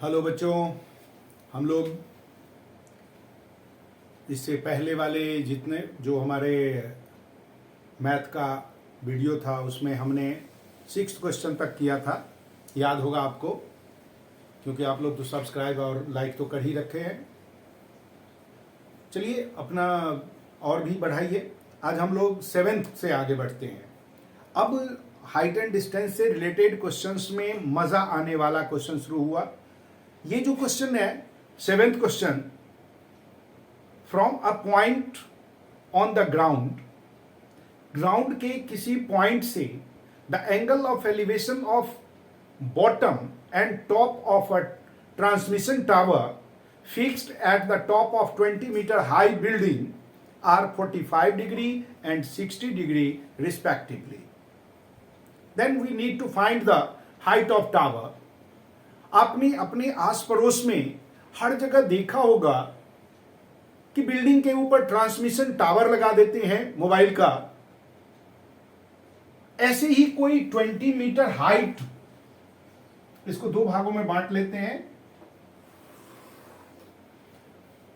Hello बच्चों, हम लोग इससे पहले वाले जितने जो हमारे मैथ का वीडियो था उसमें हमने 6th क्वेश्चन तक किया था। याद होगा आपको, क्योंकि आप लोग तो सब्सक्राइब और लाइक तो कर ही रखे हैं। चलिए अपना और भी बढ़ाइए। आज हम लोग 7th से आगे बढ़ते हैं। अब हाइट एंड डिस्टेंस से रिलेटेड क्वेश्चंस में मज़ा आने वाला क्वेश्चन शुरू हुआ। ये जो क्वेश्चन है 7th question, from a point on the ground, ground के किसी पॉइंट से the angle of elevation of bottom and top of a transmission tower fixed at the top of 20 meter high building are 45 degree and 60 degree respectively. Then we need to find the height of tower. आपने अपने आस पड़ोस में हर जगह देखा होगा कि building के ऊपर ट्रांसमिशन टावर लगा देते हैं मोबाइल का। ऐसे ही कोई 20 मीटर हाइट, इसको दो भागों में बांट लेते हैं।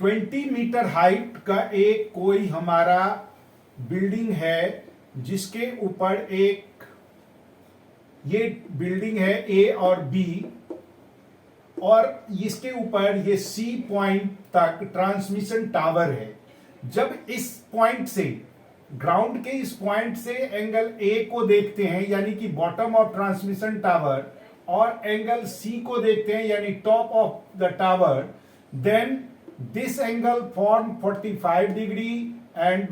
20 मीटर हाइट का एक कोई हमारा बिल्डिंग है जिसके ऊपर एक ये बिल्डिंग है ए और बी, और इसके ऊपर ये सी पॉइंट तक ट्रांसमिशन टावर है। जब इस पॉइंट से, ग्राउंड के इस पॉइंट से एंगल ए को देखते हैं यानी कि बॉटम ऑफ ट्रांसमिशन टावर, और एंगल सी को देखते हैं यानी top of the tower, then this angle form 45 degree and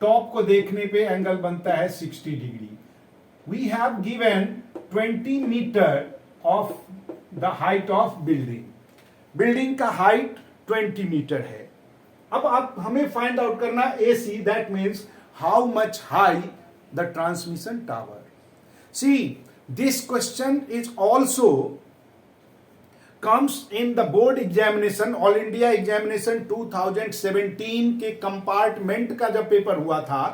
top को देखने पे एंगल बनता है 60 degree. We have given 20 meter of the height of building. Building का हाइट 20 मीटर है। अब आप हमें फाइंड आउट करना AC, that means how much high the transmission tower. See this question is also comes in the board examination, all India examination 2017 के compartment का जब paper हुआ था,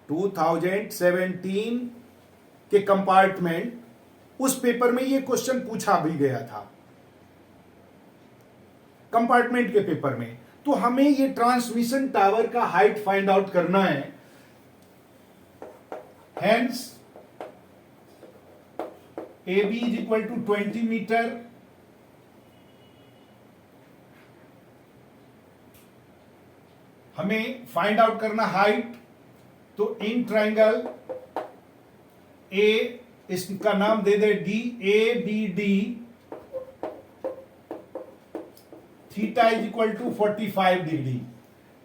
2017 के कंपार्टमेंट, उस पेपर में ये क्वेश्चन पूछा भी गया था कंपार्टमेंट के पेपर में। तो हमें ये ट्रांसमिशन टावर का हाइट फाइंड आउट करना है। Hence AB is equal to 20 meter, हमें फाइंड आउट करना हाइट। तो इन ट्राइंगल A, इसका नाम दे दे D, ABD, theta is equal to 45 degree.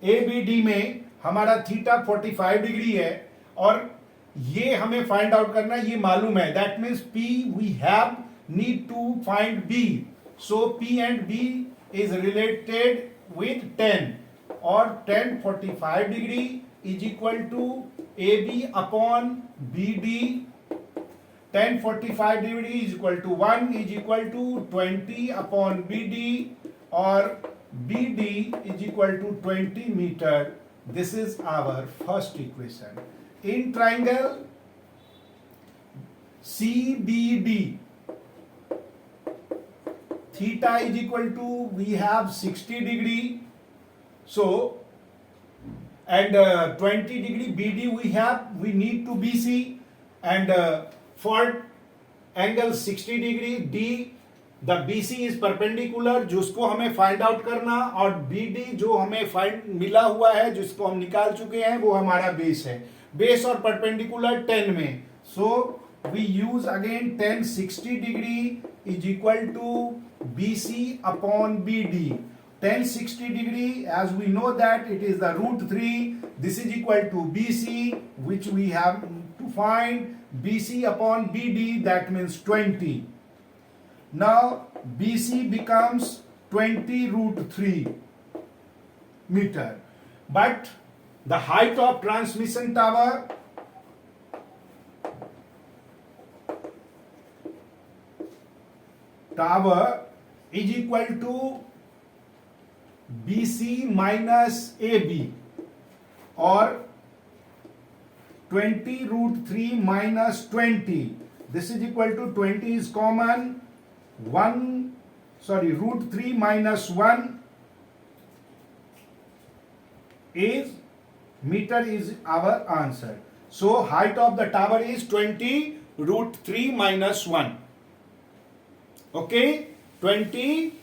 ABD में हमारा थीटा 45 डिग्री है, और ये हमें फाइंड आउट करना, ये मालूम है, that means P we have need to find B, so P and B is related with 10, और 10 45 degree is equal to AB upon BD। 10 45 degree is equal to 1 is equal to 20 upon BD, और BD is equal to 20 meter. This is our first equation. In triangle CBD, theta is equal to, we have 60 degree, so and 20 degree BD we need to BC, and for angle 60 degree D, the BC is perpendicular, जिसको हमें find out करना, और BD जो हमें find मिला हुआ है, जिसको हम निकाल चुके हैं, वो हमारा बेस है। बेस और परपेंडिकुलर 10 में, so we use again 10 60 degree is equal to BC upon BD। 10 60 degree, as we know that it is the √3, this is equal to BC which we have to find. BC upon BD, that means 20। Now BC becomes 20 √3 meter, but the height of transmission tower is equal to BC minus AB, or 20 √3 minus 20. This is equal to 20 is common, √3 minus 1 is meter is our answer. So height of the tower is 20 √3 minus 1. Okay, 20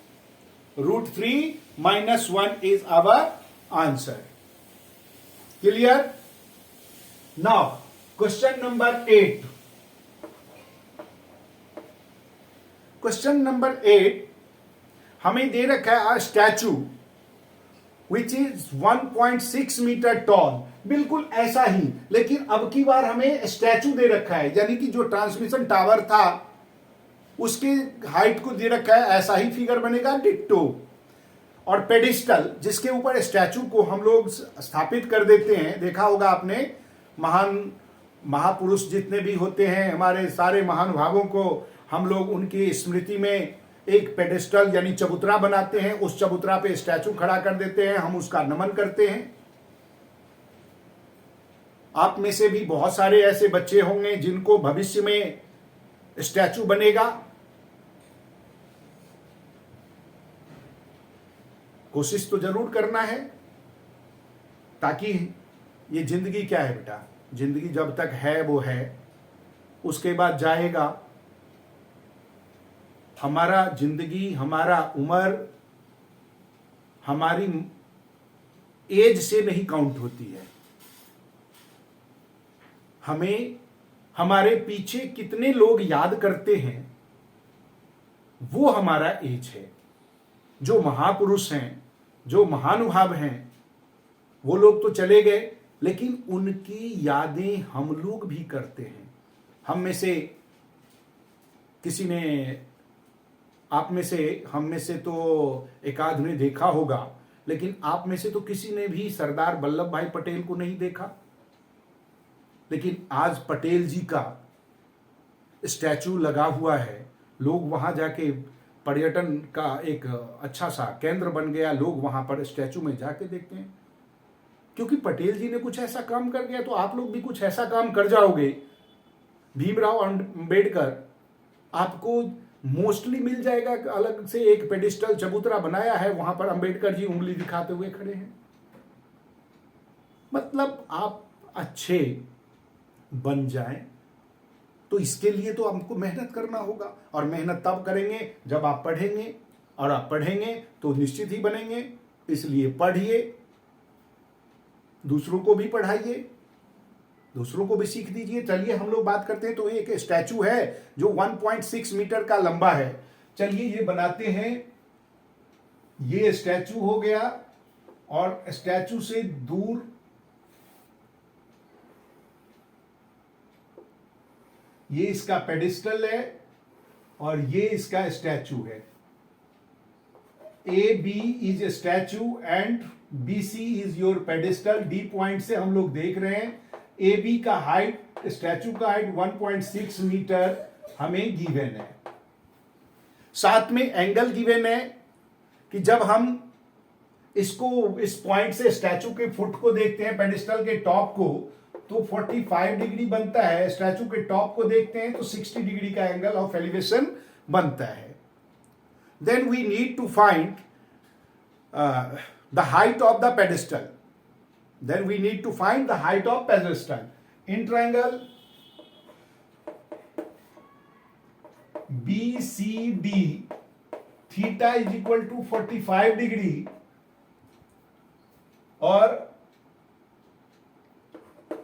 √3 minus 1 is our answer. Clear? Now question number 8. Question number 8 हमें दे रखा है statue which is 1.6 meter tall, बिल्कुल ऐसा ही, लेकिन अब की बार हमें स्टैचू दे रखा है, यानी कि जो ट्रांसमिशन टावर था उसकी हाइट को दे रखा है, ऐसा ही फिगर बनेगा डिट्टो। और पेडिस्टल जिसके ऊपर स्टैचू को हम लोग स्थापित कर देते हैं, देखा होगा आपने, महान महापुरुष जितने भी होते हैं हमारे सारे महानुभावों को हम लोग उनकी स्मृति में एक पेडिस्टल यानी चबूतरा बनाते हैं, उस चबूतरा पे स्टैचू खड़ा कर देते हैं, हम उसका नमन करते हैं। आप में से भी बहुत सारे ऐसे बच्चे होंगे जिनको भविष्य में स्टैचू बनेगा। कोशिश तो जरूर करना है, ताकि ये जिंदगी क्या है बेटा, जिंदगी जब तक है वो है, उसके बाद जाएगा। हमारा जिंदगी, हमारा उम्र हमारी एज से नहीं काउंट होती है। हमें हमारे पीछे कितने लोग याद करते हैं वो हमारा एज है। जो महापुरुष हैं, जो महानुभाव हैं, वो लोग तो चले गए, लेकिन उनकी यादें हम लोग भी करते हैं। हम में से किसी ने, आप में से, हम में से तो एक आध ने देखा होगा, लेकिन आप में से तो किसी ने भी सरदार वल्लभ भाई पटेल को नहीं देखा। लेकिन आज पटेल जी का स्टैचू लगा हुआ है, लोग वहां जाके, पर्यटन का एक अच्छा सा केंद्र बन गया, लोग वहां पर स्टैचू में जाके देखते हैं, क्योंकि पटेल जी ने कुछ ऐसा काम कर गया, तो आप लोग भी कुछ ऐसा काम कर जाओगे। भीमराव अंबेडकर आपको मोस्टली मिल जाएगा, अलग से एक पेडिस्टल चबूतरा बनाया है, वहां पर अंबेडकर जी उंगली दिखाते हुए खड़े हैं। मतलब आप अच्छे बन जाएं, तो इसके लिए तो हमको मेहनत करना होगा, और मेहनत तब करेंगे जब आप पढ़ेंगे, और आप पढ़ेंगे तो निश्चित ही बनेंगे। इसलिए पढ़िए, दूसरों को भी पढ़ाइए, दूसरों को भी सीख दीजिए। चलिए हम लोग बात करते हैं। तो एक स्टैचू है जो 1.6 मीटर का लंबा है, चलिए ये बनाते हैं। ये स्टैचू हो गया, और स्टैचू से दूर ये इसका पेडिस्टल है, और ये इसका स्टैचू है। A B is a statue and B C is your pedestal. D point से हम लोग देख रहे हैं ए बी का हाइट, स्टैचू का हाइट 1.6 मीटर हमें गिवन है। साथ में एंगल गिवन है कि जब हम इसको, इस पॉइंट से स्टैचू के फुट को देखते हैं, पेडिस्टल के टॉप को, तो 45 डिग्री बनता है। स्टैचू के टॉप को देखते हैं तो 60 डिग्री का एंगल ऑफ एलिवेशन बनता है। Then we need to find the height of the pedestal. Then we need to find the height of pedestal. In triangle BCD, theta is equal to 45 degree, or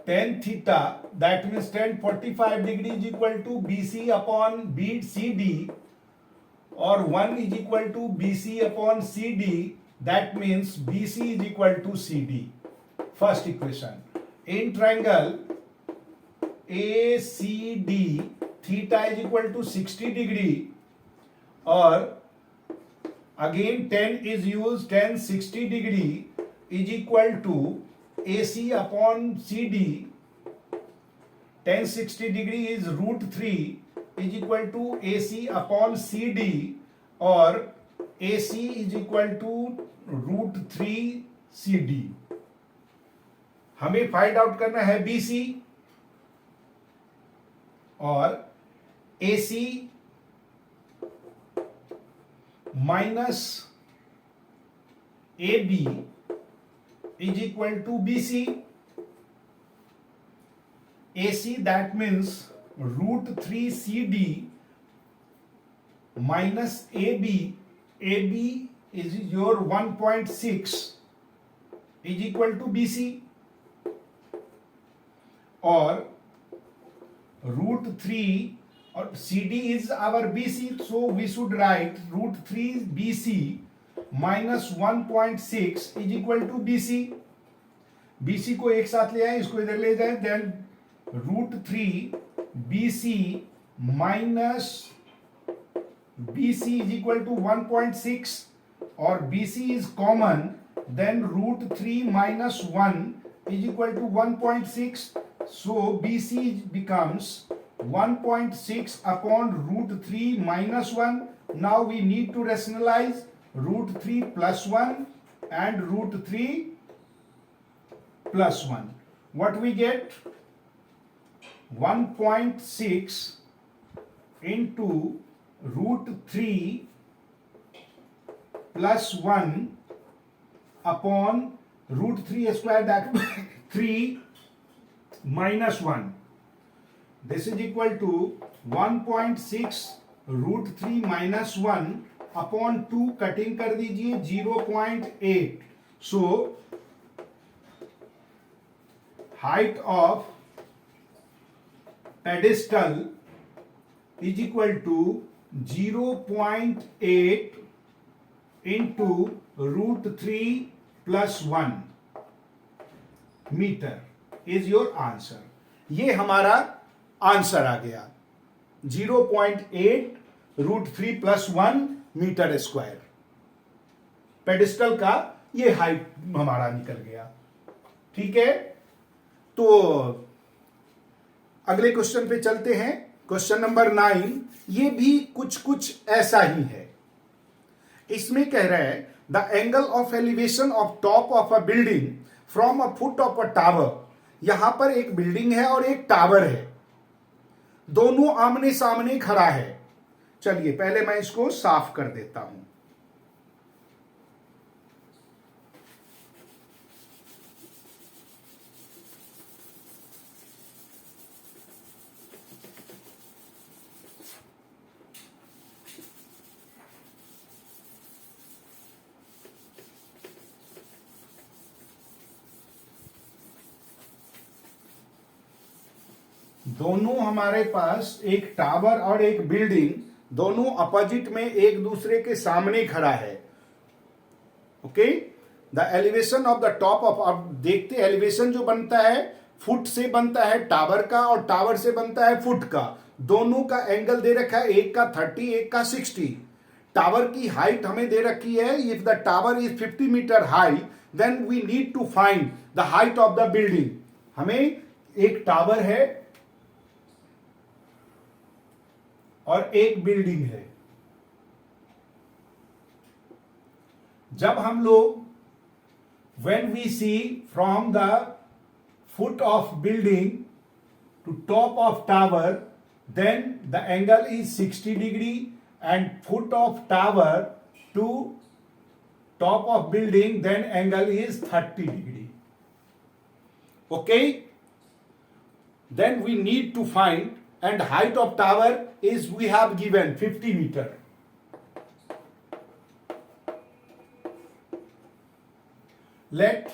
tan theta, that means tan 45 degree is equal to BC upon BCD, or 1 is equal to BC upon CD, that means BC is equal to CD. First equation. In triangle ACD, theta is equal to 60 degree, or again tan is used, tan 60 degree is equal to AC upon CD. Tan 60 degree is √3 is equal to AC upon CD, or AC is equal to √3 CD. हमें find out करना है BC, और AC minus AB is equal to BC. AC, that means root 3 CD minus AB. AB is your 1.6 is equal to BC, or root 3 or CD is our BC, so we should write root 3 BC minus 1.6 is equal to BC. BC को एक साथ ले आए, इसको इधर ले जाए, then root 3 BC minus BC is equal to 1.6, or BC is common, then root 3 minus 1 is equal to 1.6. So BC becomes 1.6 upon root 3 minus 1. Now we need to rationalize root 3 plus 1 and root 3 plus 1. What we get? 1.6 into root 3 plus 1 upon root 3 square, that 3 minus 1. This is equal to 1.6 root 3 minus 1 upon 2, cutting कर दीजिए 0.8. So height of pedestal is equal to 0.8 into root 3 plus 1 meter is your answer. ये हमारा answer आ गया 0.8 root 3 plus 1 meter square. Pedestal का ये height हमारा निकल गया. ठीक है, तो अगले क्वेश्चन पे चलते हैं. Question number 9. ये भी कुछ कुछ ऐसा ही है. इसमें कह रहा है the angle of elevation of top of a building from a foot of a tower. यहां पर एक बिल्डिंग है और एक टावर है, दोनों आमने सामने खड़ा है. चलिए पहले मैं इसको साफ कर देता हूं. दोनों हमारे पास एक टावर और एक बिल्डिंग, दोनों अपोजिट में एक दूसरे के सामने खड़ा है. Okay, the elevation of the top of, अब देखते एलिवेशन जो बनता है फुट से बनता है टावर का, और टावर से बनता है फुट का. दोनों का एंगल दे रखा है, एक का 30 एक का 60. टावर की हाइट हमें दे रखी है, if the tower is 50 meter high then we need to find the height of the building. हमें एक टावर है और एक बिल्डिंग है. जब हम लोग when we see from the foot of building to top of tower, then the angle is 60 degree, and foot of tower to top of building, then angle is 30 degree. Okay, then we need to find, and height of tower is we have given 50 meter. Let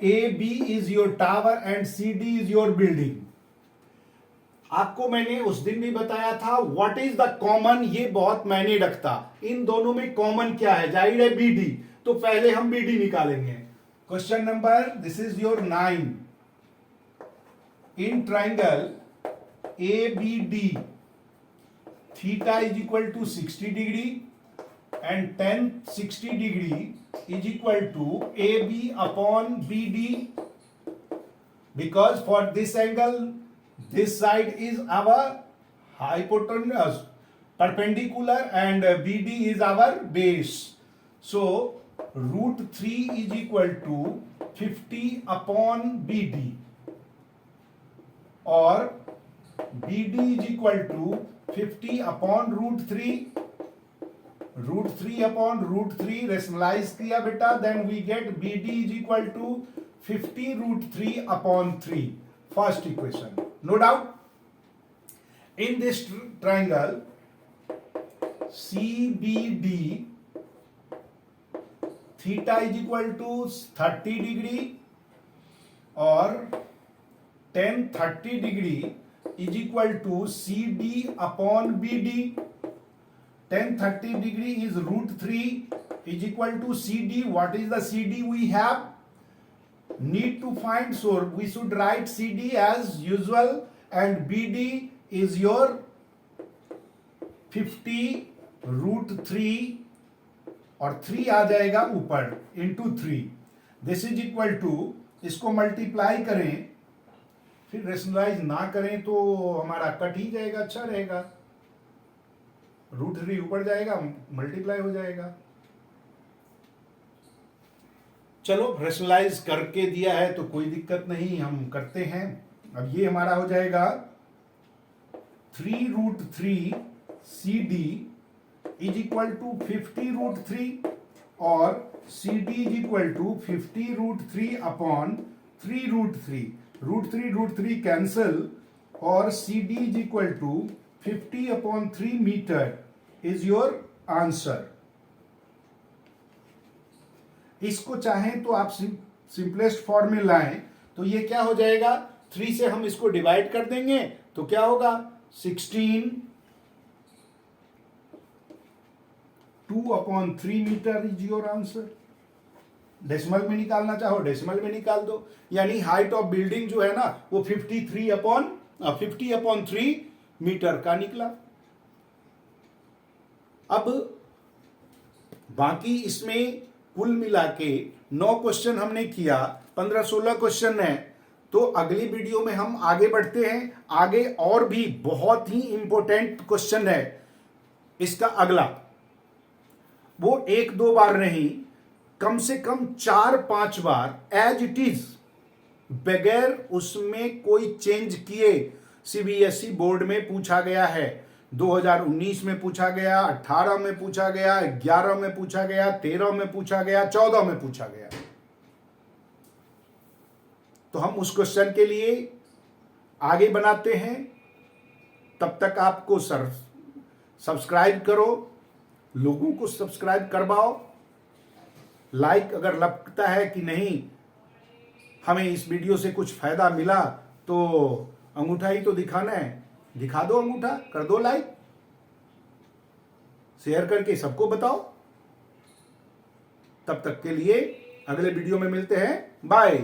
AB is your tower and CD is your building. आपको मैंने उस दिन भी बताया था what is the common, ये बहुत मायने रखता. इन दोनों में कॉमन क्या है? जाहिर है BD, तो पहले हम BD निकालेंगे. Question number, this is your 9. In triangle ABD, theta is equal to 60 degree and tan 60 degree is equal to AB upon BD, because for this angle this side is our hypotenuse perpendicular and BD is our base. So root 3 is equal to 50 upon BD, or BD is equal to 50 upon root 3. √3 upon √3 rationalize किया बेटा, then we get BD is equal to 50 √3 upon 3, first equation, no doubt. In this triangle CBD theta is equal to 30 degree और tan 30 degree is equal to CD upon BD. tan 30 degree is √3 is equal to CD. What is the CD we have? Need to find, so we should write CD as usual and BD is your 50 √3 और 3 आ जाएगा ऊपर into 3. This is equal to, इसको multiply करें, फिर rationalise ना करें तो हमारा कट ही जाएगा, अच्छा रहेगा. √3 ऊपर जाएगा, मल्टीप्लाई हो जाएगा. चलो रेशनलाइज करके दिया है तो कोई दिक्कत नहीं, हम करते हैं. अब ये हमारा हो जाएगा 3 √3 CD इज इक्वल टू 50 √3 और CD is equal to 50 √3 upon 3 √3. √3 cancel और CD is equal to 50 upon 3 meter is your answer. इसको चाहें तो आप सिंपलेस्ट फॉर्म में लाएं तो ये क्या हो जाएगा, 3 से हम इसको डिवाइड कर देंगे तो क्या होगा 16, 2 upon 3 meter is your answer. Decimal में निकालना चाहो डेसिमल में निकाल दो. यानी हाइट ऑफ बिल्डिंग जो है ना वो 50 अपॉन 3 मीटर का निकला. अब बाकी इसमें कुल मिला के 9 क्वेश्चन हमने किया, 15-16 क्वेश्चन है. तो अगली वीडियो में हम आगे बढ़ते हैं. आगे और भी बहुत ही इंपॉर्टेंट क्वेश्चन है इसका अगला. वो 1-2 बार नहीं, कम से कम 4-5 बार एज इट इज, बगैर उसमें कोई चेंज किए CBSE बोर्ड में पूछा गया है. 2019 में पूछा गया, 18 में पूछा गया, 11 में पूछा गया, 13 में पूछा गया, 14 में पूछा गया. तो हम उस क्वेश्चन के लिए आगे बनाते हैं. तब तक आपको सब्सक्राइब करो, लोगों को सब्सक्राइब करवाओ. लाइक अगर लगता है कि नहीं हमें इस वीडियो से कुछ फायदा मिला तो अंगूठा ही तो दिखाना है, दिखा दो अंगूठा, कर दो लाइक, शेयर करके सबको बताओ. तब तक के लिए अगले वीडियो में मिलते हैं. बाय.